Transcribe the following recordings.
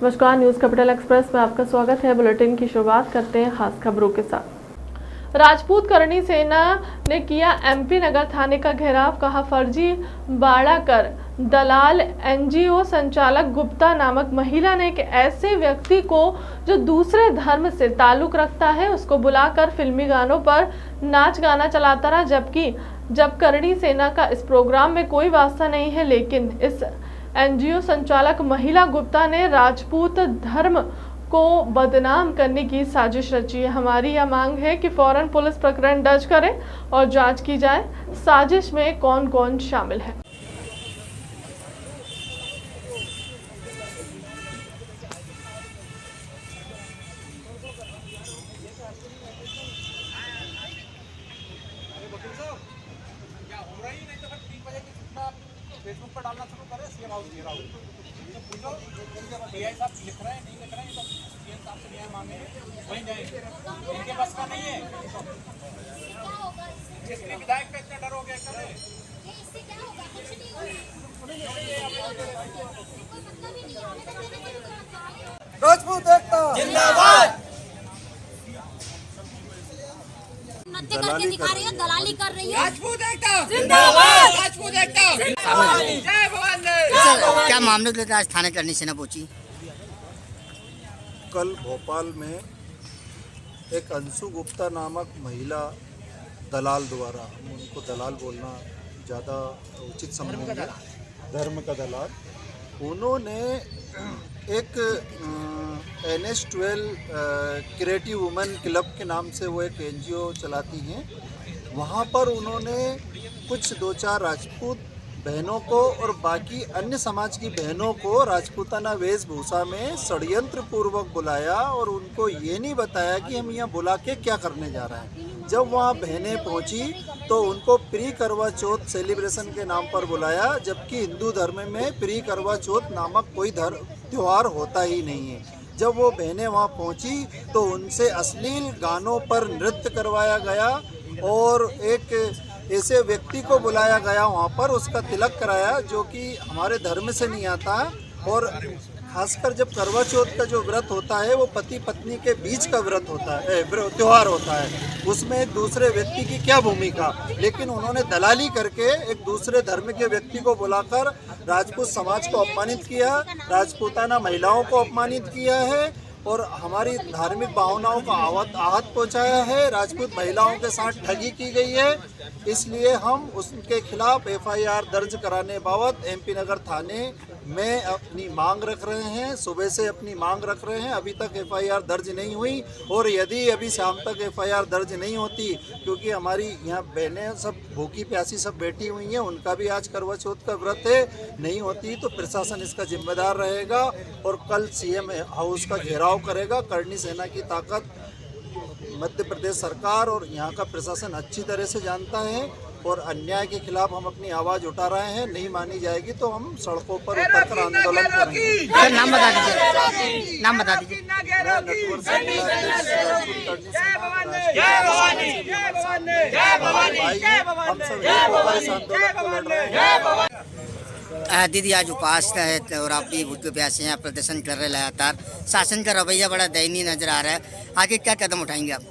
नमस्कार, news capital express में आपका स्वागत है। बुलेटिन की शुरुआत करते हैं खास खबरों के साथ। राजपूत करणी सेना ने किया एमपी नगर थाने का घेराव, कहा फर्जी बाड़ा कर दलाल एनजीओ संचालक गुप्ता नामक महिला ने एक ऐसे व्यक्ति को जो दूसरे धर्म से ताल्लुक रखता है उसको बुलाकर फिल्मी गानों पर नाच गाना चलाता रहा, जबकि जब करणी सेना का इस प्रोग्राम में कोई वास्ता नहीं है। लेकिन इस एनजीओ संचालक महिला गुप्ता ने राजपूत धर्म को बदनाम करने की साजिश रची है। हमारी यह मांग है कि फौरन पुलिस प्रकरण दर्ज करे और जांच की जाए, साजिश में कौन कौन शामिल है। फेसबुक पर डालना शुरू करें, सीएम हाउस घेरा हो तो पूछो डीआई साहब लिख रहे हैं, नहीं लिख रहे हैं तो सीएम साहब से न्याय मांगे वहीं जाएंगे। इनके बस का नहीं है। इसलिए विधायक पे इतना डर हो गया करे राजपूत एकता जिंदाबाद। नृत्य करके दिखा रही है, दलाली कर रही है। राजपूत एकता जिंदाबाद। राजपूत एकता जय भवानी। क्या मामले को लेकर आज थाने करणी सेना पहुंची? कल भोपाल में एक अंशु गुप्ता नामक महिला दलाल द्वारा, हम उनको दलाल बोलना ज़्यादा उचित समझेंगे, धर्म का दलाल, उन्होंने एक NS12 क्रिएटिव वुमेन क्लब के नाम से वो एक NGO चलाती हैं। वहाँ पर उन्होंने कुछ 2-4 राजपूत बहनों को और बाकी अन्य समाज की बहनों को राजपूताना वेशभूषा में षड्यंत्र पूर्वक बुलाया और उनको ये नहीं बताया कि हम यहाँ बुला के क्या करने जा रहे हैं। जब वहाँ बहनें पहुँची तो उनको प्री करवा चौथ सेलिब्रेशन के नाम पर बुलाया, जबकि हिंदू धर्म में प्री करवा चौथ नामक कोई त्यौहार होता ही नहीं है। जब वो बहनें वहाँ पहुँची तो उनसे अश्लील गानों पर नृत्य करवाया गया और एक ऐसे व्यक्ति को बुलाया गया वहाँ पर, उसका तिलक कराया जो कि हमारे धर्म से नहीं आता। और खासकर जब करवा चौथ का जो व्रत होता है वो पति पत्नी के बीच का व्रत होता है, त्यौहार होता है, उसमें एक दूसरे व्यक्ति की क्या भूमिका। लेकिन उन्होंने दलाली करके एक दूसरे धर्म के व्यक्ति को बुलाकर राजपूत समाज को अपमानित किया, राजपूताना महिलाओं को अपमानित किया है और हमारी धार्मिक भावनाओं को आहत पहुंचाया है। राजपूत महिलाओं के साथ ठगी की गई है, इसलिए हम उसके खिलाफ FIR दर्ज कराने बाबत MP नगर थाने में अपनी मांग रख रहे हैं। सुबह से अपनी मांग रख रहे हैं, अभी तक FIR दर्ज नहीं हुई और यदि अभी शाम तक FIR दर्ज नहीं होती, क्योंकि हमारी यहाँ बहनें सब भूखी प्यासी सब बैठी हुई हैं, उनका भी आज करवा चौथ का व्रत है, नहीं होती तो प्रशासन इसका जिम्मेदार रहेगा और कल CM हाउस का घेराव करेगा। करणी सेना की ताकत मध्य प्रदेश सरकार और यहाँ का प्रशासन अच्छी तरह से जानता है और अन्याय के खिलाफ हम अपनी आवाज़ उठा रहे हैं। नहीं मानी जाएगी तो हम सड़कों पर उतरकर आंदोलन करेंगे। सर नाम बता दीजिए, नाम बता दीजिए। हम सब एक होकर इस आंदोलन को लड़ रहे हैं। दीदी आज उपास है और आप भी भूखे प्यासे हैं, प्रदर्शन कर रहे हैं लगातार, शासन का रवैया बड़ा दयनीय नजर आ रहा है, आगे क्या कदम उठाएंगे आप?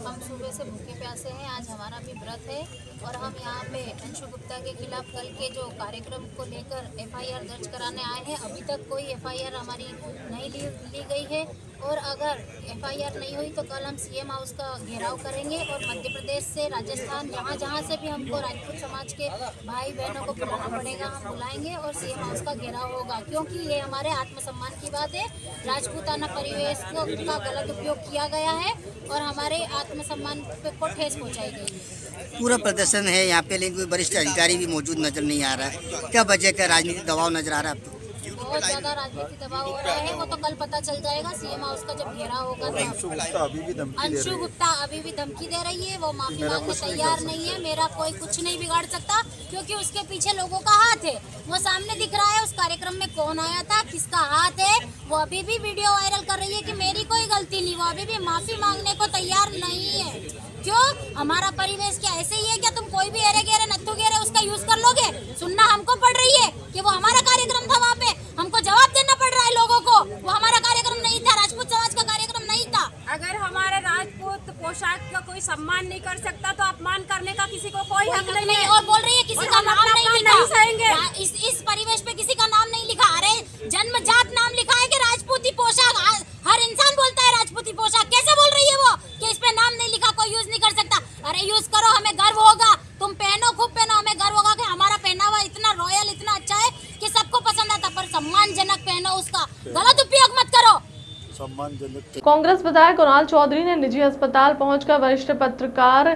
हम सुबह से भूखे प्यासे हैं, आज हमारा भी व्रत है और हम यहाँ पे अंशु गुप्ता के खिलाफ कल के जो कार्यक्रम को लेकर FIR दर्ज कराने आए हैं। अभी तक कोई FIR हमारी नहीं ली गई है और अगर FIR नहीं हुई तो कल हम CM हाउस का घेराव करेंगे और मध्य प्रदेश से राजस्थान जहाँ से भी हमको राजपूत समाज के भाई बहनों को बुलाना पड़ेगा हम बुलाएंगे और CM हाउस का घेराव होगा, क्योंकि ये हमारे आत्मसम्मान की बात है। राजपूताना परिवेश का गलत उपयोग किया गया है और हमारे आत्मसम्मान को ठेस पहुँचाई गई है। पूरा प्रदर्शन है यहाँ पे, लेकिन कोई वरिष्ठ अधिकारी भी मौजूद नजर नहीं आ रहा है, क्या वजह का राजनीतिक दबाव नजर आ रहा है आपको? बहुत ज्यादा राजनीतिक दबाव हो रहा है, वो तो कल पता चल जाएगा। CM हाउस का जब घेराव होगा तो अंशु गुप्ता अभी भी धमकी दे रही है, वो माफी मांगने तैयार नहीं है। मेरा कोई कुछ नहीं बिगाड़ सकता क्योंकि उसके पीछे लोगों का हाथ है, वो सामने दिख रहा है। उस कार्यक्रम में कौन आया था, किसका हाथ है, वो अभी भी वीडियो वायरल कर रही है कि मेरी कोई गलती नहीं। वो अभी भी माफी मांगने को तैयार नहीं है। क्यों? हमारा परिवेश क्या ऐसे ही है क्या? तुम कोई भी एरे गेरे नत्थु गेरे उसका यूज कर लोगे? सुनना हमको पड़ रही है कि वो हमारा कार्यक्रम था, वहाँ पे हमको जवाब देना पड़ रहा है लोगों को। वो हमारा सम्मान नहीं कर सकता तो अपमान करने का किसी को कोई हक नहीं है। और बोल रही है किसी का नाम नहीं लिखा। नहीं सहेंगे। इस परिवेश पे किसी का नाम नहीं लिखा। अरे जन्मजात नाम लिखा है कि राजपूती पोशाक। हर इंसान बोलता है राजपूती पोशाक। कैसे बोल रही है वो कि इस पे नाम नहीं लिखा, कोई यूज नहीं कर सकता। अरे यूज करो, हमें गर्व होगा। तुम पहनो, खूब पहनो, हमें गर्व होगा कि हमारा पहनावा इतना रॉयल, इतना अच्छा है कि सबको पसंद आता। पर सम्मानजनक पहनो, उसका गलत उपयोग मत करो। कांग्रेस विधायक कुणाल चौधरी ने निजी अस्पताल पहुंचकर वरिष्ठ पत्रकार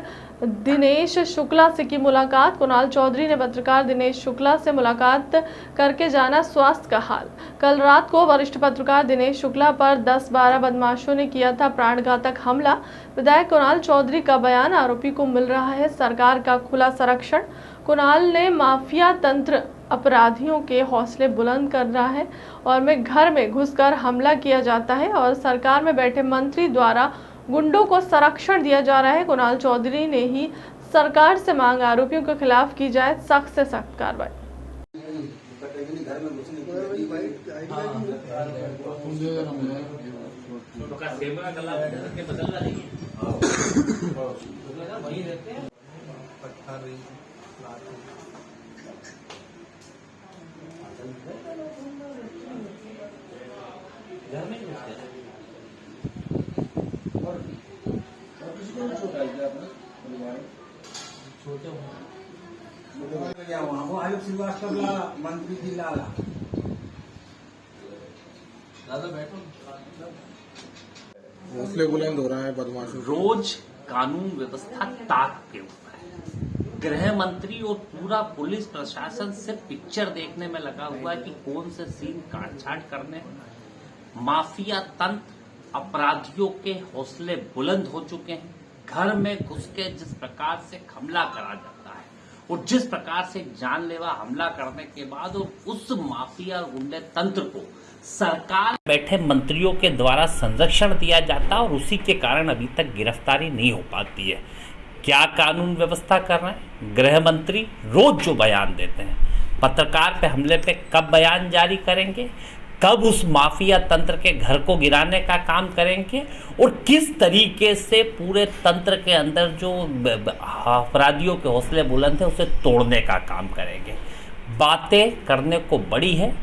दिनेश शुक्ला से की मुलाकात। कुणाल चौधरी ने पत्रकार दिनेश शुक्ला से मुलाकात करके जाना स्वास्थ्य का हाल। कल रात को वरिष्ठ पत्रकार दिनेश शुक्ला पर 10-12 बदमाशों ने किया था प्राणघातक हमला। विधायक कुणाल चौधरी का बयान, आरोपी को मिल रहा है सरकार का खुला संरक्षण। कुणाल ने माफिया तंत्र अपराधियों के हौसले बुलंद कर रहा है और में घर में घुसकर हमला किया जाता है और सरकार में बैठे मंत्री द्वारा गुंडों को संरक्षण दिया जा रहा है। कुणाल चौधरी ने ही सरकार से मांग, आरोपियों के खिलाफ की जाए सख्त से सख्त कार्रवाई। आयुक्त श्रीवास्तव लाला, मंत्री जी लाला। हौसले बुलंद हो रहा है बदमाशों। रोज कानून व्यवस्था ताक पे हुआ है। गृह मंत्री और पूरा पुलिस प्रशासन से पिक्चर देखने में लगा हुआ है कि कौन से सीन काटछाट करने। माफिया तंत्र अपराधियों के हौसले बुलंद हो चुके हैं। घर में घुस के जिस प्रकार से हमला करा जाता है और जिस प्रकार से जानलेवा हमला करने के बाद और उस माफिया गुंडे तंत्र को सरकार बैठे मंत्रियों के द्वारा संरक्षण दिया जाता है और उसी के कारण अभी तक गिरफ्तारी नहीं हो पाती है। क्या कानून व्यवस्था कर रहे हैं गृह मंत्री? रोज जो बयान देते हैं, पत्रकार पे हमले पे कब बयान जारी करेंगे, कब उस माफिया तंत्र के घर को गिराने का काम करेंगे और किस तरीके से पूरे तंत्र के अंदर जो अपराधियों के हौसले बुलंद है उसे तोड़ने का काम करेंगे। बातें करने को बड़ी है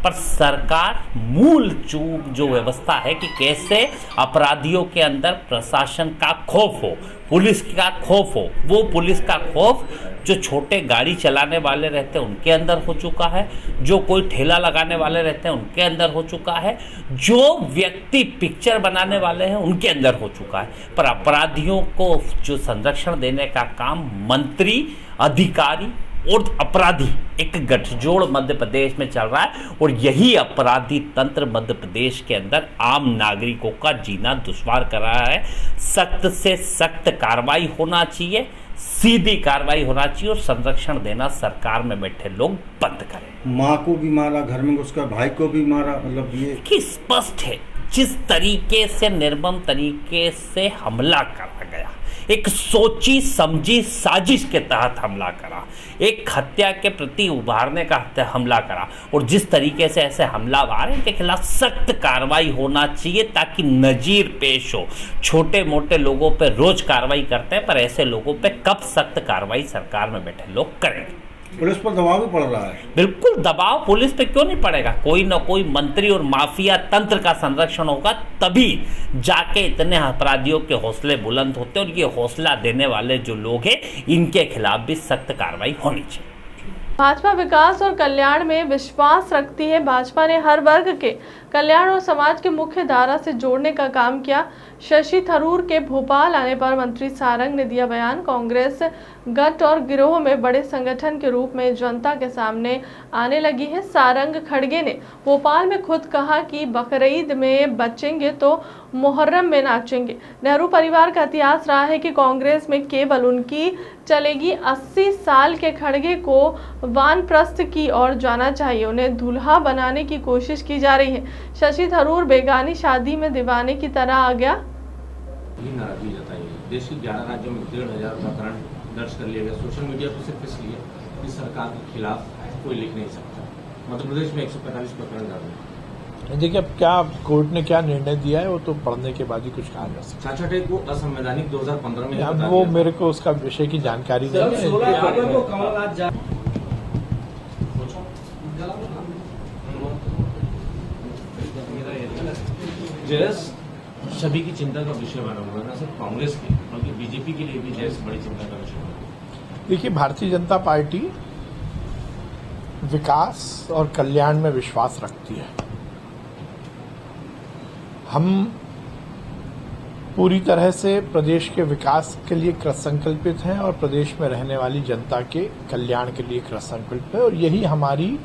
पर सरकार मूल चूक जो व्यवस्था है कि कैसे अपराधियों के अंदर प्रशासन का खौफ हो, पुलिस का खौफ हो, वो पुलिस का खौफ जो छोटे गाड़ी चलाने वाले रहते हैं उनके अंदर हो चुका है, जो कोई ठेला लगाने वाले रहते हैं उनके अंदर हो चुका है, जो व्यक्ति पिक्चर बनाने वाले हैं उनके अंदर हो चुका है। पर अपराधियों को जो संरक्षण देने का काम मंत्री, अधिकारी और अपराधी एक गठजोड़ मध्य प्रदेश में चल रहा है और यही अपराधी तंत्र मध्य प्रदेश के अंदर आम नागरिकों का जीना दुश्वार कर रहा है। सख्त से सख्त कार्रवाई होना चाहिए, सीधी कार्रवाई होना चाहिए और संरक्षण देना सरकार में बैठे लोग बंद करें। माँ को भी मारा, घर में उसका भाई को भी मारा, मतलब ये कि स्पष्ट है जिस तरीके से निर्मम तरीके से हमला करा गया, एक सोची समझी साजिश के तहत हमला करा, एक हत्या के प्रति उभारने का हमला करा और जिस तरीके से ऐसे हमलावर हैं इनके खिलाफ सख्त कार्रवाई होना चाहिए ताकि नजीर पेश हो। छोटे मोटे लोगों पर रोज कार्रवाई करते हैं पर ऐसे लोगों पे कब सख्त कार्रवाई सरकार में बैठे लोग करेंगे। पुलिस पर दबाव भी पड़ रहा है। बिल्कुल दबाव पुलिस पे क्यों नहीं पड़ेगा? कोई ना कोई मंत्री और माफिया तंत्र का संरक्षण होगा तभी जाके इतने अपराधियों के हौसले बुलंद होते हैं और ये हौसला देने वाले जो लोग हैं इनके खिलाफ भी सख्त कार्रवाई होनी चाहिए। भाजपा विकास और कल्याण में विश्वास रखती है। भाजपा ने हर वर्ग के कल्याण और समाज के मुख्य धारा से जोड़ने का काम किया। शशि थरूर के भोपाल आने पर मंत्री सारंग ने दिया बयान। कांग्रेस गठ और गिरोह में बड़े संगठन के रूप में जनता के सामने आने लगी है। सारंग खड़गे ने भोपाल में खुद कहा कि बकरीद में बचेंगे तो मुहर्रम में नाचेंगे। नेहरू परिवार का इतिहास रहा है कि कांग्रेस में केवल उनकी चलेगी। 80 साल के खड़गे को वानप्रस्थ की ओर जाना चाहिए, उन्हें दूल्हा बनाने की कोशिश की जा रही है। शशि थरूर बेगानी शादी में दीवाने की तरह आ गया। नाराजगी जताई है। देश के 11 राज्यों में 1,500 प्रकरण दर्ज कर लिया गया। सोशल मीडिया पर सिर्फ इसलिए कि सरकार के खिलाफ कोई लिख नहीं सकता। मध्य प्रदेश में 145 प्रकरण दर्ज है। देखिए, अब क्या कोर्ट ने क्या निर्णय दिया है वो तो पढ़ने के बाद ही कुछ कहा जा सकता चाचा टेक को असंवैधानिक 2015 में है। अब वो मेरे को उसका विषय की जानकारी नहीं है। जयस सभी की चिंता का विषय बना हुआ है, ना सिर्फ कांग्रेस की बल्कि बीजेपी के लिए भी जयस बड़ी चिंता का विषय है। देखिए, भारतीय जनता पार्टी विकास और कल्याण में विश्वास रखती है। हम पूरी तरह से प्रदेश के विकास के लिए कृतसंकल्पित हैं और प्रदेश में रहने वाली जनता के कल्याण के लिए कृतसंकल्पित है, और यही हमारी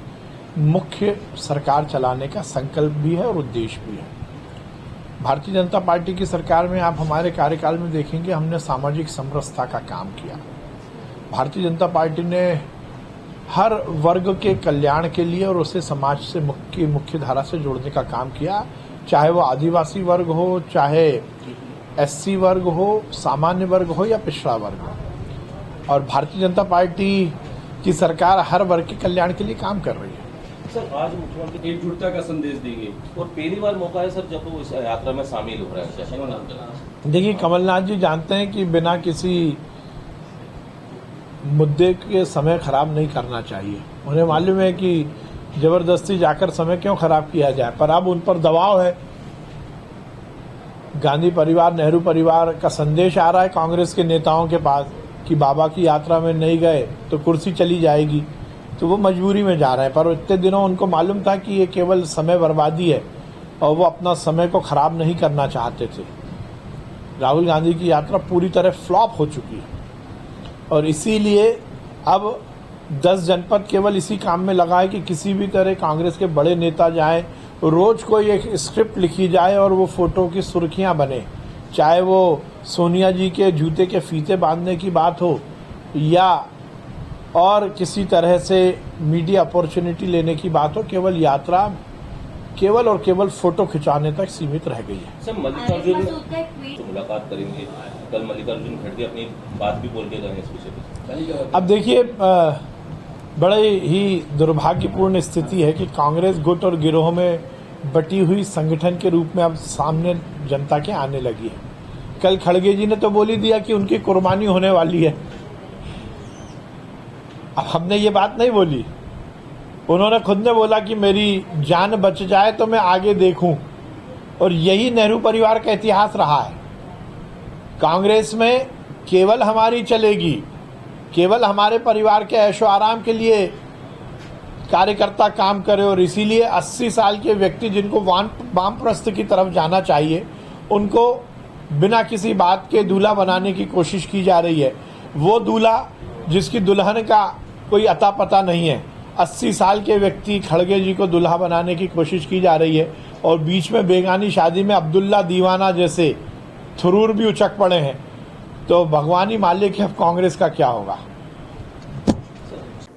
मुख्य सरकार चलाने का संकल्प भी है और उद्देश्य भी है। भारतीय जनता पार्टी की सरकार में आप हमारे कार्यकाल में देखेंगे, हमने सामाजिक समरसता का काम किया। भारतीय जनता पार्टी ने हर वर्ग के कल्याण के लिए और उसे समाज से मुख्य धारा से जोड़ने का काम किया, चाहे वो आदिवासी वर्ग हो, चाहे एससी वर्ग हो, सामान्य वर्ग हो या पिछड़ा वर्ग हो। और भारतीय जनता पार्टी की सरकार हर वर्ग के कल्याण के लिए काम कर रही है। सर, आज मुख्यमंत्री एकजुटता का संदेश देंगे और पहली बार मौका है सर जब वो इस यात्रा में शामिल हो रहे हैं। देखिए, कमलनाथ जी जानते हैं कि बिना किसी मुद्दे के समय खराब नहीं करना चाहिए। उन्हें मालूम है कि जबरदस्ती जाकर समय क्यों खराब किया जाए, पर अब उन पर दबाव है। गांधी परिवार, नेहरू परिवार का संदेश आ रहा है कांग्रेस के नेताओं के पास कि बाबा की यात्रा में नहीं गए तो कुर्सी चली जाएगी, तो वो मजबूरी में जा रहे हैं। पर इतने दिनों उनको मालूम था कि ये केवल समय बर्बादी है और वो अपना समय को खराब नहीं करना चाहते थे। राहुल गांधी की यात्रा पूरी तरह फ्लॉप हो चुकी है और इसीलिए अब 10 जनपद केवल इसी काम में लगा है कि किसी भी तरह कांग्रेस के बड़े नेता जाएं, रोज कोई एक स्क्रिप्ट लिखी जाए और वो फोटो की सुर्खियां बने, चाहे वो सोनिया जी के जूते के फीते बांधने की बात हो या और किसी तरह से मीडिया अपॉर्चुनिटी लेने की बात हो। केवल यात्रा केवल और केवल फोटो खिंचाने तक सीमित रह गई है। सर, मल्लिकार्जुन तो मुलाकात करेंगे, कल मल्लिकार्जुन खड़गे अपनी बात भी बोल के जाएंगे इस विषय पर। अब देखिए, बड़े ही दुर्भाग्यपूर्ण स्थिति है कि कांग्रेस गुट और गिरोह में बटी हुई संगठन के रूप में अब सामने जनता के आने लगी है। कल खड़गे जी ने तो बोल ही दिया कि उनकी कुर्बानी होने वाली है। अब हमने ये बात नहीं बोली, उन्होंने खुद ने बोला कि मेरी जान बच जाए तो मैं आगे देखूं, और यही नेहरू परिवार का इतिहास रहा है। कांग्रेस में केवल हमारी चलेगी, केवल हमारे परिवार के ऐशो आराम के लिए कार्यकर्ता काम करे, और इसीलिए 80 साल के व्यक्ति जिनको वामप्रस्थ की तरफ जाना चाहिए उनको बिना किसी बात के दूल्हा बनाने की कोशिश की जा रही है। वो दूल्हा जिसकी दुल्हन का कोई अता पता नहीं है, 80 साल के व्यक्ति खड़गे जी को दूल्हा बनाने की कोशिश की जा रही है, और बीच में बेगानी शादी में अब्दुल्ला दीवाना जैसे थुरूर भी उचक पड़े हैं। तो भगवान ही मालिक है अब कांग्रेस का क्या होगा।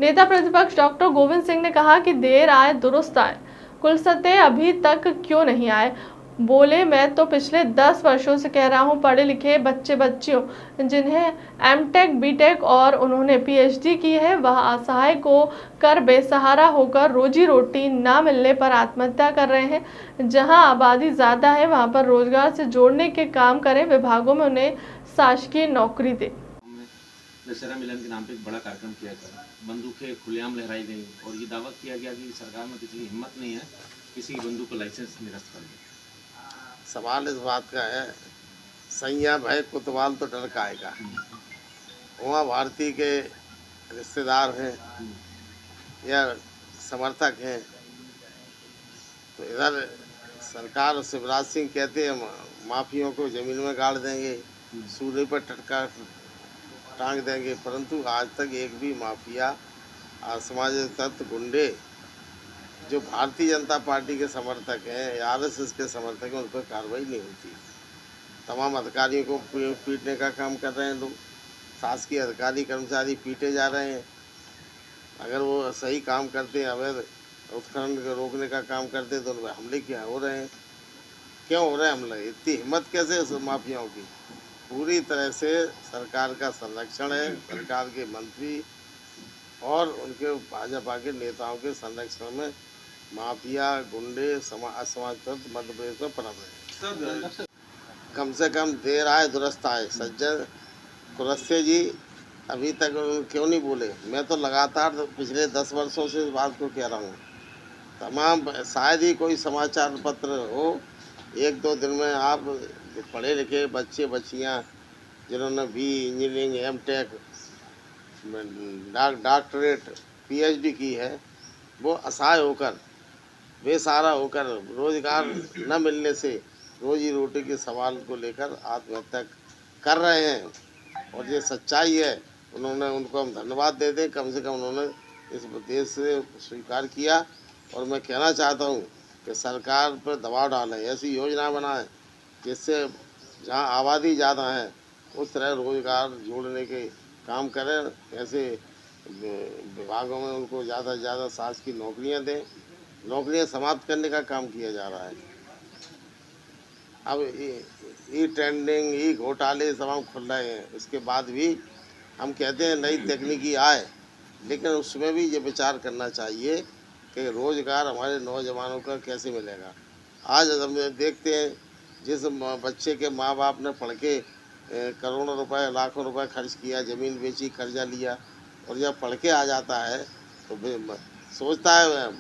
नेता प्रतिपक्ष डॉक्टर गोविंद सिंह ने कहा कि देर आए दुरुस्त आए, कुलसते अभी तक क्यों नहीं आए। बोले, मैं तो पिछले 10 वर्षों से कह रहा हूं, पढ़े लिखे बच्चे बच्चियों जिन्हें एमटेक बीटेक और उन्होंने पीएचडी की है, वह असहाय को कर बेसहारा होकर रोजी रोटी ना मिलने पर आत्महत्या कर रहे हैं। जहां आबादी ज़्यादा है वहां पर रोजगार से जोड़ने के काम करें, विभागों में उन्हें शासकीय नौकरी दे। दशहरा मिलन के नाम पे एक बड़ा कार्यक्रम किया गया, बंदूकें खुलेआम लहराई गई और ये दावा किया गया कि सरकार में किसी की हिम्मत नहीं है किसी की बंदूक को लाइसेंस निरस्त कर दे। सवाल इस बात का है, सैया भय कुतवाल तो डर का आएगा। वहाँ भारतीय के रिश्तेदार हैं या समर्थक हैं, तो इधर सरकार शिवराज सिंह कहते हैं माफियों को जमीन में गाड़ देंगे, सूर्य पर टटका टांग देंगे, परंतु आज तक एक भी माफिया असामाजिक तत्व गुंडे जो भारतीय जनता पार्टी के समर्थक हैं या आरएसएस के समर्थक हैं उन पर कार्रवाई नहीं होती। तमाम अधिकारियों को पीटने का काम कर रहे हैं लोग, शासकीय अधिकारी कर्मचारी पीटे जा रहे हैं। अगर वो सही काम करते हैं, अवैध उत्खनन को रोकने का काम करते हैं, तो उन पर हमले क्या हो रहे हैं, क्यों हो रहे हैं हमले? इतनी हिम्मत कैसे उस माफियाओं की? पूरी तरह से सरकार का संरक्षण है, सरकार के मंत्री और उनके भाजपा के नेताओं के संरक्षण में माफिया गुंडे असमाजवाद मध्य प्रदेश में पनप रहे हैं। कम से कम देर आए दुरुस्त आए। सज्जन कुरस्ते जी अभी तक क्यों नहीं बोले? मैं तो लगातार पिछले 10 वर्षों से इस बात को कह रहा हूँ। तमाम शायद ही कोई समाचार पत्र हो 1-2 दिन में आप पढ़े लिखे बच्चे बच्चियाँ जिन्होंने भी इंजीनियरिंग एमटेक डॉक्टरेट पीएचडी की है, वो असहाय होकर बेसहारा होकर रोजगार न मिलने से रोजी रोटी के सवाल को लेकर आत्महत्या कर रहे हैं। और ये सच्चाई है। उन्होंने उनको हम धन्यवाद देते, कम से कम उन्होंने इस देश से स्वीकार किया। और मैं कहना चाहता हूँ कि सरकार पर दबाव डालें, ऐसी योजना बनाएं जिससे जहाँ आबादी ज़्यादा है उस तरह रोजगार जोड़ने के काम करें। ऐसे विभागों में उनको ज़्यादा से ज़्यादा शासकीय नौकरियाँ दें। नौकरियाँ समाप्त करने का काम किया जा रहा है। अब ई टेंडरिंग ई घोटाले तमाम खुल रहे हैं। इसके बाद भी हम कहते हैं नई तकनीकी आए, लेकिन उसमें भी ये विचार करना चाहिए कि रोज़गार हमारे नौजवानों का कैसे मिलेगा। आज हम देखते हैं जिस बच्चे के माँ बाप ने पढ़ के करोड़ों रुपए लाखों रुपए खर्च किया, ज़मीन बेची, कर्जा लिया, और जब पढ़ के आ जाता है तो सोचता है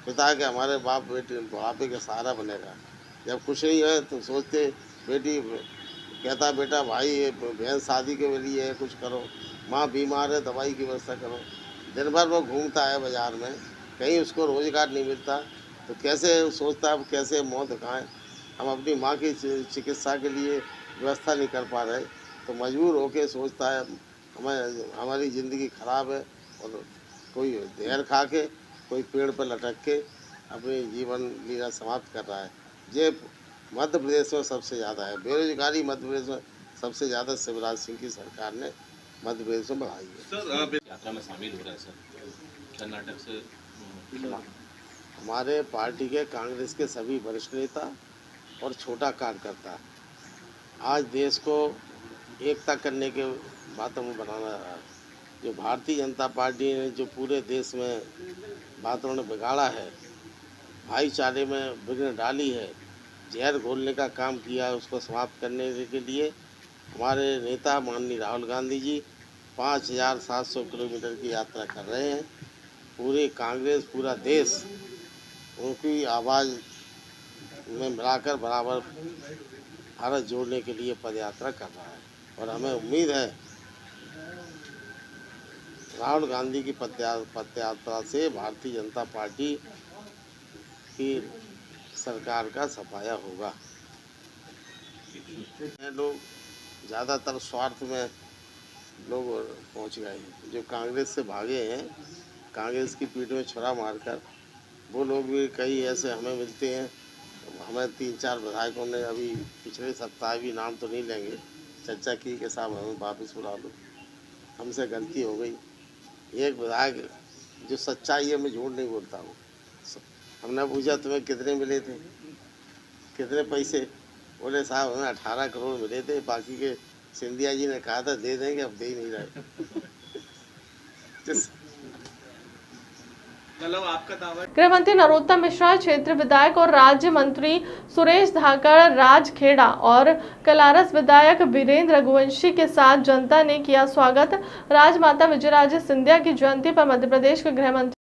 पिता के हमारे बाप बेटे बुढ़ापे का सहारा बनेगा। जब कुछ नहीं है तो सोचते बेटी कहता बेटा भाई ये बहन शादी के लिए है, कुछ करो, माँ बीमार है दवाई की व्यवस्था करो। दिन भर वो घूमता है बाज़ार में, कहीं उसको रोज़गार नहीं मिलता तो कैसे सोचता है कैसे मुँह दिखाएं। हम अपनी माँ की चिकित्सा के लिए व्यवस्था नहीं कर पा रहे तो मजबूर होके सोचता है हमारी ज़िंदगी ख़राब है, और कोई जहर खा के कोई पेड़ पर लटक के अपनी जीवन लीला समाप्त कर रहा है। ये मध्य प्रदेश में सबसे ज़्यादा है बेरोजगारी। मध्य प्रदेश में सबसे ज़्यादा शिवराज सिंह की सरकार ने मध्य प्रदेश में बढ़ाई है। सर यात्रा में शामिल हो रहा है सर कर्नाटक से। हमारे पार्टी के कांग्रेस के सभी वरिष्ठ नेता और छोटा कार्यकर्ता आज देश को एकता करने के बातों में बनाना रहा है। जो भारतीय जनता पार्टी ने जो पूरे देश में बातों ने बिगाड़ा है, भाईचारे में विघ्न डाली है, जहर घोलने का काम किया है, उसको समाप्त करने के लिए हमारे नेता माननीय राहुल गांधी जी 5700 किलोमीटर की यात्रा कर रहे हैं। पूरी कांग्रेस पूरा देश उनकी आवाज़ में मिलाकर बराबर भारत जोड़ने के लिए पदयात्रा कर रहा है। और हमें उम्मीद है राहुल गांधी की पदयात्रा से भारतीय जनता पार्टी की सरकार का सफाया होगा। लोग ज़्यादातर स्वार्थ में लोग पहुंच गए हैं। जो कांग्रेस से भागे हैं, कांग्रेस की पीठ में छुरा मारकर, वो लोग भी कई ऐसे हमें मिलते हैं। हमें 3-4 विधायकों ने अभी पिछले सप्ताह भी, नाम तो नहीं लेंगे, चर्चा की कि साहब हमें वापस बुला लो, हमसे गलती हो गई। एक विधायक जो सच्चाई है, मैं झूठ नहीं बोलता हूँ। हमने पूछा तुम्हें कितने मिले थे, कितने पैसे? बोले साहब हमें 18 करोड़ मिले थे, बाकी के सिंधिया जी ने कहा था दे देंगे, अब दे ही नहीं रहे। गृह मंत्री नरोत्तम मिश्रा, क्षेत्र विधायक और राज्य मंत्री सुरेश धाकड़ राजखेड़ा और कलारस विधायक वीरेंद्र रघुवंशी के साथ जनता ने किया स्वागत। राजमाता विजयराजे सिंधिया की जयंती पर मध्य प्रदेश के गृह मंत्री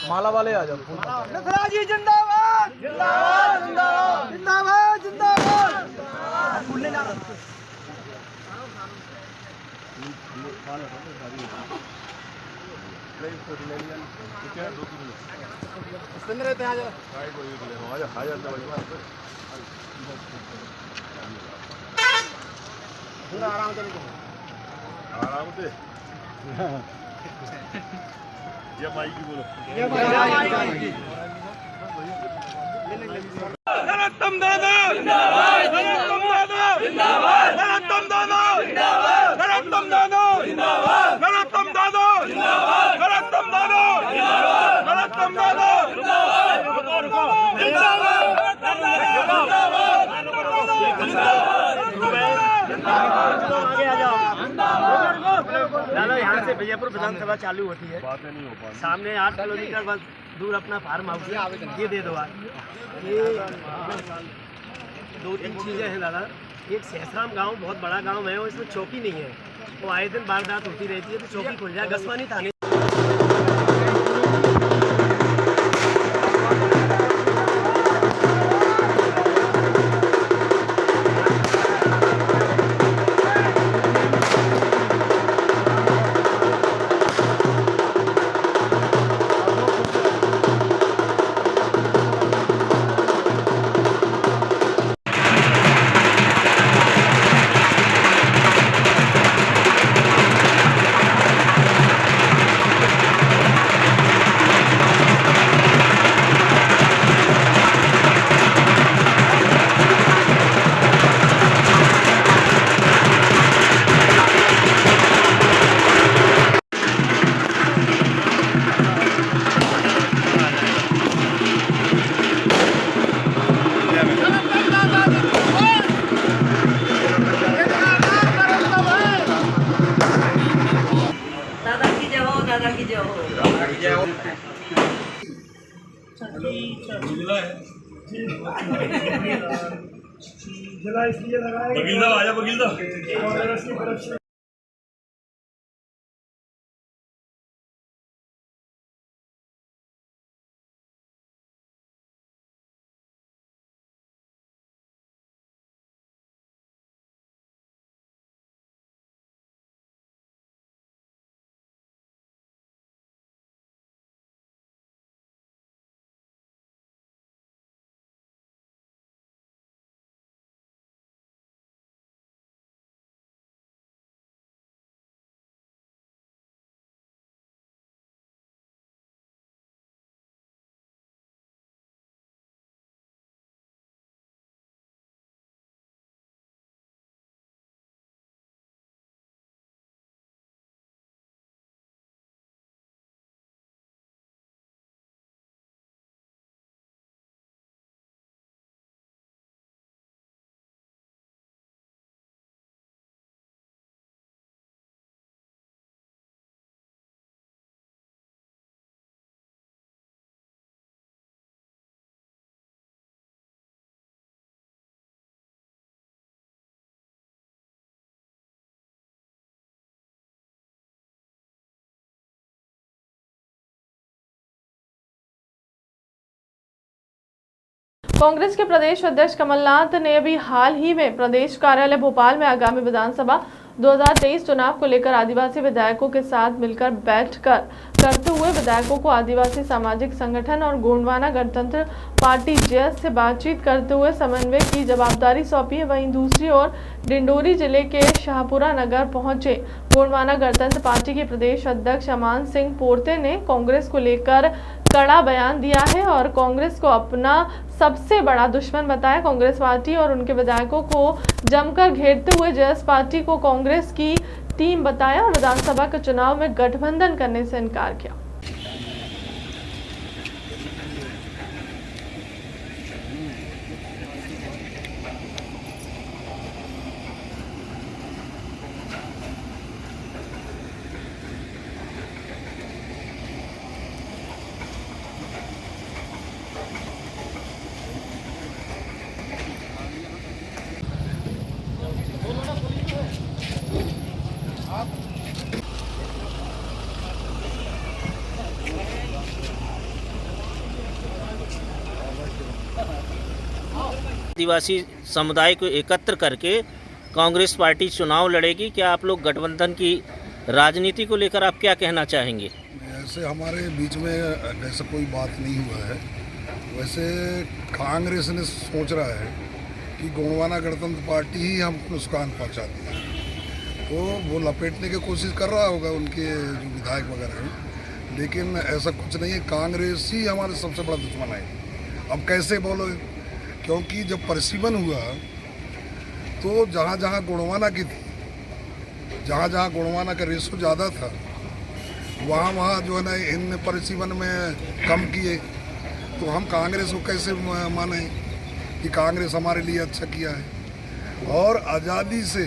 माला वाले आ जाओ। नखराजी जिंदाबाद जिंदाबाद जिंदाबाद जिंदाबाद जिंदाबाद। फूलने जा रहा रहते हैं। आराम से आराम से जय माई की बोलो। नरोत्तम दादा जिंदाबाद, नरोत्तम दादा जिंदाबाद, नरोत्तम दादा जिंदाबाद, नरोत्तम दादा जिंदाबाद, नरोत्तम दादा जिंदाबाद, नरोत्तम दादा जिंदाबाद, नरोत्तम दादा जिंदाबाद जिंदाबाद जिंदाबाद। दादा यहाँ से विजयपुर विधानसभा चालू होती है, सामने 8 किलोमीटर बस दूर अपना फार्म हाउस है, ये दे दो आप। ये 2-3 चीज़ें हैं दादा। एक सहसराम गांव बहुत बड़ा गांव है और इसमें चौकी नहीं है, वो आए दिन वारदात होती रहती है, तो चौकी खुल जाए। गसवानी थाने बगील आजा बगील। कांग्रेस के प्रदेश अध्यक्ष कमलनाथ ने अभी हाल ही में प्रदेश कार्यालय भोपाल में आगामी विधानसभा 2023 चुनाव को लेकर आदिवासी विधायकों के साथ मिलकर बैठकर करते हुए विधायकों को आदिवासी सामाजिक संगठन और गोंडवाना गणतंत्र पार्टी जैस से बातचीत करते हुए समन्वय की जवाबदारी सौंपी है। वहीं दूसरी ओर डिंडोरी जिले के शाहपुरा नगर पहुंचे गोंडवाना गणतंत्र पार्टी के प्रदेश अध्यक्ष अमान सिंह पोर्ते ने कांग्रेस को लेकर कड़ा बयान दिया है और कांग्रेस को अपना सबसे बड़ा दुश्मन बताया। कांग्रेस पार्टी और उनके विधायकों को जमकर घेरते हुए जैस पार्टी को कांग्रेस की टीम बताया और विधानसभा के चुनाव में गठबंधन करने से इनकार किया। आदिवासी समुदाय को एकत्र करके कांग्रेस पार्टी चुनाव लड़ेगी। क्या आप लोग गठबंधन की राजनीति को लेकर आप क्या कहना चाहेंगे? ऐसे हमारे बीच में ऐसा कोई बात नहीं हुआ है। वैसे कांग्रेस ने सोच रहा है कि गोंडवाना गणतंत्र पार्टी ही हमको नुकसान पहुंचाती है, तो वो लपेटने की कोशिश कर रहा होगा उनके जो विधायक वगैरह हैं, लेकिन ऐसा कुछ नहीं है। कांग्रेस ही हमारे सबसे बड़ा दुश्मन है। अब कैसे बोलो, क्योंकि जब परिसीमन हुआ तो जहाँ जहाँ गोंडवाना की थी, जहाँ जहाँ गोंडवाना का रेशो ज़्यादा था, वहाँ जो है ना इन परिसीमन में कम किए। तो हम कांग्रेस को कैसे माने कि कांग्रेस हमारे लिए अच्छा किया है। और आज़ादी से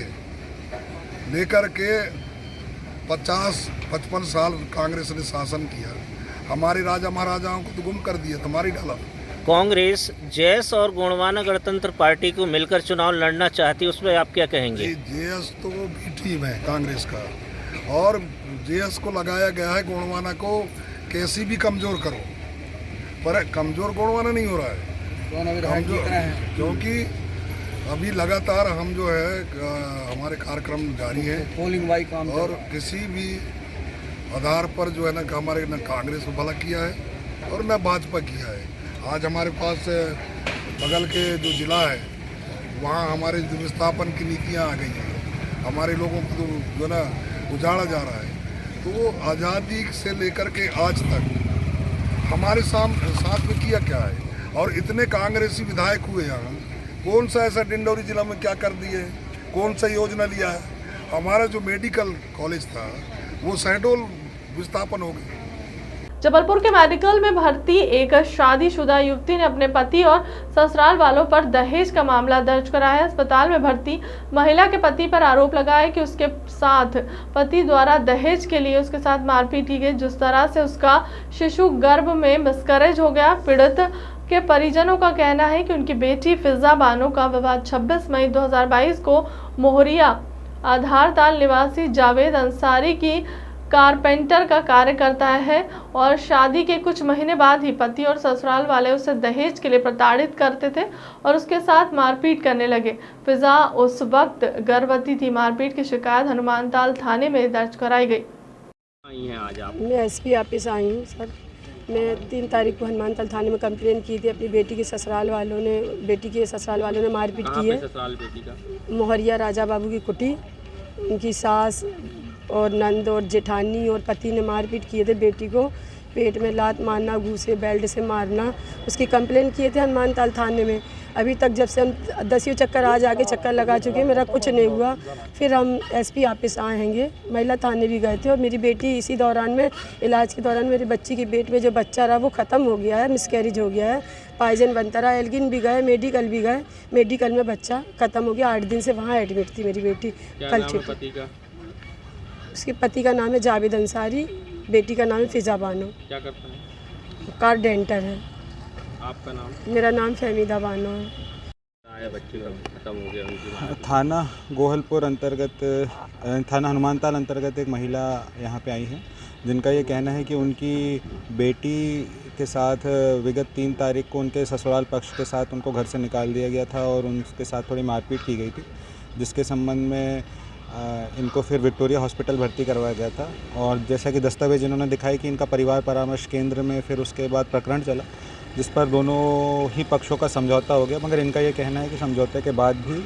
लेकर के 50-55 साल कांग्रेस ने शासन किया, हमारे राजा महाराजाओं को तो गुम कर दिया, तुम्हारी डाला। कांग्रेस जेएस और गोंडवाना गणतंत्र पार्टी को मिलकर चुनाव लड़ना चाहती है, उस पर आप क्या कहेंगे? जेएस तो भी टीम है कांग्रेस का, और जेएस को लगाया गया है गोंडवाना को कैसी भी कमज़ोर करो, पर कमज़ोर गोंडवाना नहीं हो रहा है, क्योंकि अभी लगातार हम जो है हमारे कार्यक्रम जारी है पोलिंग वाई काम, और किसी भी आधार पर जो है ना हमारे न कांग्रेस को भला किया है और न भाजपा किया है। आज हमारे पास बगल के जो ज़िला है वहाँ हमारे विस्थापन की नीतियाँ आ गई हैं, हमारे लोगों को तो जो ना उजाड़ा जा रहा है। तो आज़ादी से लेकर के आज तक हमारे साथ में किया क्या है, और इतने कांग्रेसी विधायक हुए यहाँ, कौन सा ऐसा डिंडौरी जिला में क्या कर दिए, कौन सा योजना लिया है? हमारा जो मेडिकल कॉलेज था वो शहडोल विस्थापन हो गया। जबलपुर के मेडिकल में भर्ती एक शादीशुदा युवती ने अपने पति और ससुराल वालों पर दहेज का मामला दर्ज कराया। अस्पताल में भर्ती महिला के पति पर आरोप लगाया कि उसके साथ पति द्वारा दहेज के लिए उसके साथ मारपीट की गई, जिस तरह से उसका शिशु गर्भ में मिसकैरेज हो गया। पीड़ित के परिजनों का कहना है कि उनकी बेटी फिजा बानो का विवाह 26 मई 2022 को मोहरिया आधारताल निवासी जावेद अंसारी की कारपेंटर का कार्य करता है, और शादी के कुछ महीने बाद ही पति और ससुराल वाले उसे दहेज के लिए प्रताड़ित करते थे और उसके साथ मारपीट करने लगे। फिजा उस वक्त गर्भवती थी। मारपीट की शिकायत हनुमानताल थाने में दर्ज कराई गई। मैं एसपी ऑफिस आई हूँ सर। मैं 3 तारीख को हनुमानताल थाने में कंप्लेन की थी। अपनी बेटी के ससुराल वालों ने मारपीट की है। मोहरिया राजा बाबू की कुटी, उनकी सास और नंद और जेठानी और पति ने मारपीट किए थे। बेटी को पेट में लात मारना, घूसे बेल्ट से मारना, उसकी कंप्लेन किए थे हनुमानताल थाने में। अभी तक जब से हम 10 चक्कर आज आके चक्कर लगा चुके हैं, मेरा कुछ नहीं हुआ। फिर हम एसपी ऑफिस आएंगे, महिला थाने भी गए थे, और मेरी बेटी इसी दौरान में इलाज के दौरान मेरी बच्ची की पेट में जो बच्चा रहा वो ख़त्म हो गया है, मिसकैरेज हो गया है। पाइजन बनता रहा, एल्गिन भी गए, मेडिकल भी गए, मेडिकल में बच्चा ख़त्म हो गया। 8 दिन से वहाँ एडमिट थी मेरी बेटी। कल छुट्टी। उसके पति का नाम है जावेद अंसारी, बेटी का नाम है फिजा बानो। क्या करता है? कार डेंटर है। आपका नाम? मेरा नाम फहमीदा बानो है। बच्चे का खत्म हो गया उनकी। थाना गोहलपुर अंतर्गत, थाना हनुमानताल अंतर्गत एक महिला यहाँ पे आई है, जिनका ये कहना है कि उनकी बेटी के साथ विगत 3 तारीख को उनके ससुराल पक्ष के साथ उनको घर से निकाल दिया गया था और उनके साथ थोड़ी मारपीट की गई थी, जिसके संबंध में इनको फिर विक्टोरिया हॉस्पिटल भर्ती करवाया गया था। और जैसा कि दस्तावेज इन्होंने दिखाई कि इनका परिवार परामर्श केंद्र में फिर उसके बाद प्रकरण चला, जिस पर दोनों ही पक्षों का समझौता हो गया। मगर इनका ये कहना है कि समझौते के बाद भी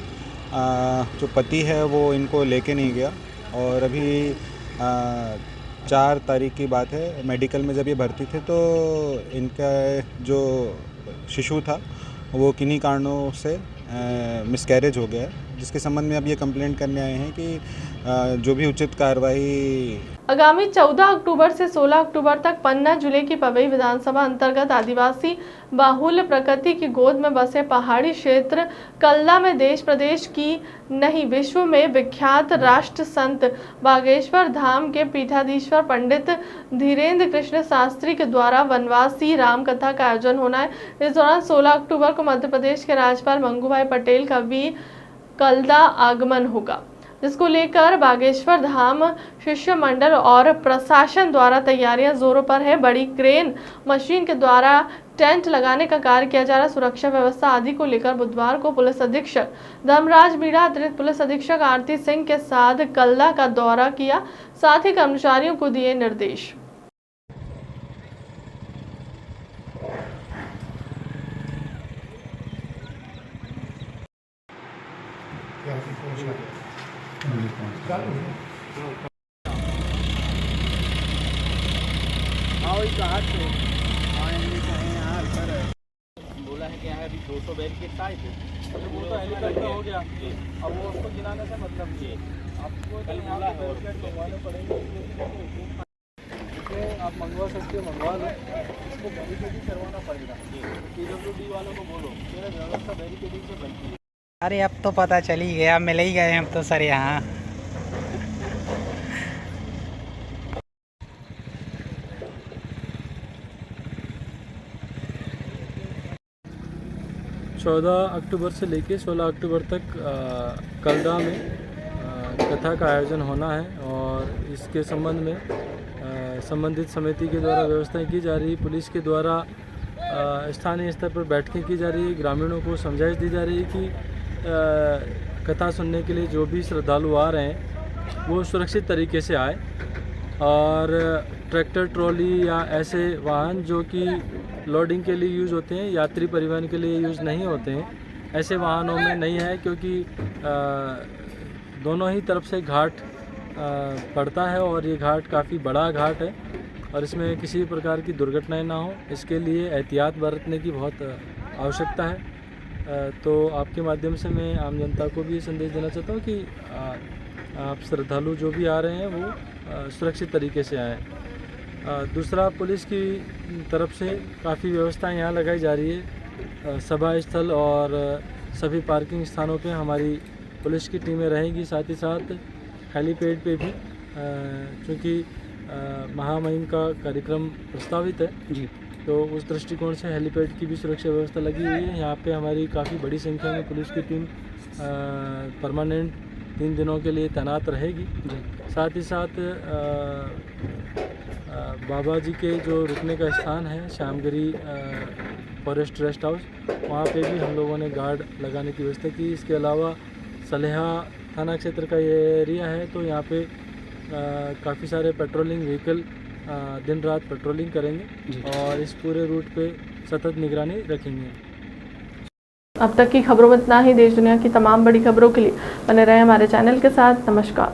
जो पति है वो इनको लेके नहीं गया, और अभी 4 तारीख की बात है, मेडिकल में जब ये भर्ती थे तो इनका जो शिशु था वो किन्हीं कारणों से मिसकैरेज हो गया है, जिसके संबंध में अब ये कंप्लेंट करने आए हैं कि जो भी उचित कार्रवाई। आगामी 14 अक्टूबर से 16 अक्टूबर तक पन्ना जिले की पवई विधानसभा अंतर्गत आदिवासी बाहुल्य प्रकृति की गोद में बसे पहाड़ी क्षेत्र कल्ला में देश प्रदेश की नहीं विश्व में विख्यात राष्ट्र संत बागेश्वर धाम के पीठाधीश्वर पंडित धीरेन्द्र कृष्ण शास्त्री के द्वारा वनवासी राम कथा का आयोजन होना है। इस दौरान 16 अक्टूबर को मध्य प्रदेश के राज्यपाल मंगूभाई पटेल का भी कल्दा आगमन होगा, जिसको लेकर बागेश्वर धाम शिष्य मंडल और प्रशासन द्वारा तैयारियां जोरों पर है। बड़ी क्रेन मशीन के द्वारा टेंट लगाने का कार्य किया जा रहा है। सुरक्षा व्यवस्था आदि को लेकर बुधवार को पुलिस अधीक्षक धर्मराज मीणा अतिरिक्त पुलिस अधीक्षक आरती सिंह के साथ कल्दा का दौरा किया, साथ ही कर्मचारियों को दिए निर्देश। बोला है कि यहाँ अभी 200 बैरिकेड आए थे, वो तो हेलीकॉप्टर हो गया, अब वो उसको गिराने से मतलब ये आपको कल बोला है बैरिकेड मंगवाने पड़ेंगे, आप मंगवा सकते हो, मंगवा लो, उसको बैरिकेडिंग करवाना पड़ेगा। PWD वालों को बोलो मेरा व्यवस्था बैरिकेडिंग से बनती है। अरे अब तो पता चल ही गया, मिल ही गए हम तो सर यहाँ। 14 अक्टूबर से लेकर 16 अक्टूबर तक कलरा में कथा का आयोजन होना है और इसके संबंध में संबंधित समिति के द्वारा व्यवस्थाएं की जा रही, पुलिस के द्वारा स्थानीय स्तर पर बैठकें की जा रही है, ग्रामीणों को समझाइश दी जा रही है कि कथा सुनने के लिए जो भी श्रद्धालु आ रहे हैं वो सुरक्षित तरीके से आए और ट्रैक्टर ट्रॉली या ऐसे वाहन जो कि लोडिंग के लिए यूज़ होते हैं, यात्री परिवहन के लिए यूज़ नहीं होते हैं, ऐसे वाहनों में नहीं है, क्योंकि दोनों ही तरफ से घाट पड़ता है और ये घाट काफ़ी बड़ा घाट है और इसमें किसी प्रकार की दुर्घटनाएं ना हो, इसके लिए एहतियात बरतने की बहुत आवश्यकता है। तो आपके माध्यम से मैं आम जनता को भी ये संदेश देना चाहता हूँ कि आप श्रद्धालु जो भी आ रहे हैं वो सुरक्षित तरीके से आएँ। दूसरा, पुलिस की तरफ से काफ़ी व्यवस्थाएं यहाँ लगाई जा रही है। सभा स्थल और सभी पार्किंग स्थानों पे हमारी पुलिस की टीमें रहेंगी, साथ ही साथ हेलीपैड पे भी, चूँकि महामहिम का कार्यक्रम प्रस्तावित है जी, तो उस दृष्टिकोण से हेलीपैड की भी सुरक्षा व्यवस्था लगी हुई है। यहाँ पे हमारी काफ़ी बड़ी संख्या में पुलिस की टीम परमानेंट 3 दिनों के लिए तैनात रहेगी। साथ ही साथ बाबा जी के जो रुकने का स्थान है श्यामगिरी फॉरेस्ट रेस्ट हाउस, वहाँ पे भी हम लोगों ने गार्ड लगाने की व्यवस्था की। इसके अलावा सलेहा थाना क्षेत्र का ये एरिया है, तो यहाँ पे काफ़ी सारे पेट्रोलिंग व्हीकल दिन रात पेट्रोलिंग करेंगे और इस पूरे रूट पे सतत निगरानी रखेंगे। अब तक की खबरों में इतना ही। देश दुनिया की तमाम बड़ी खबरों के लिए बने रहे हमारे चैनल के साथ। नमस्कार।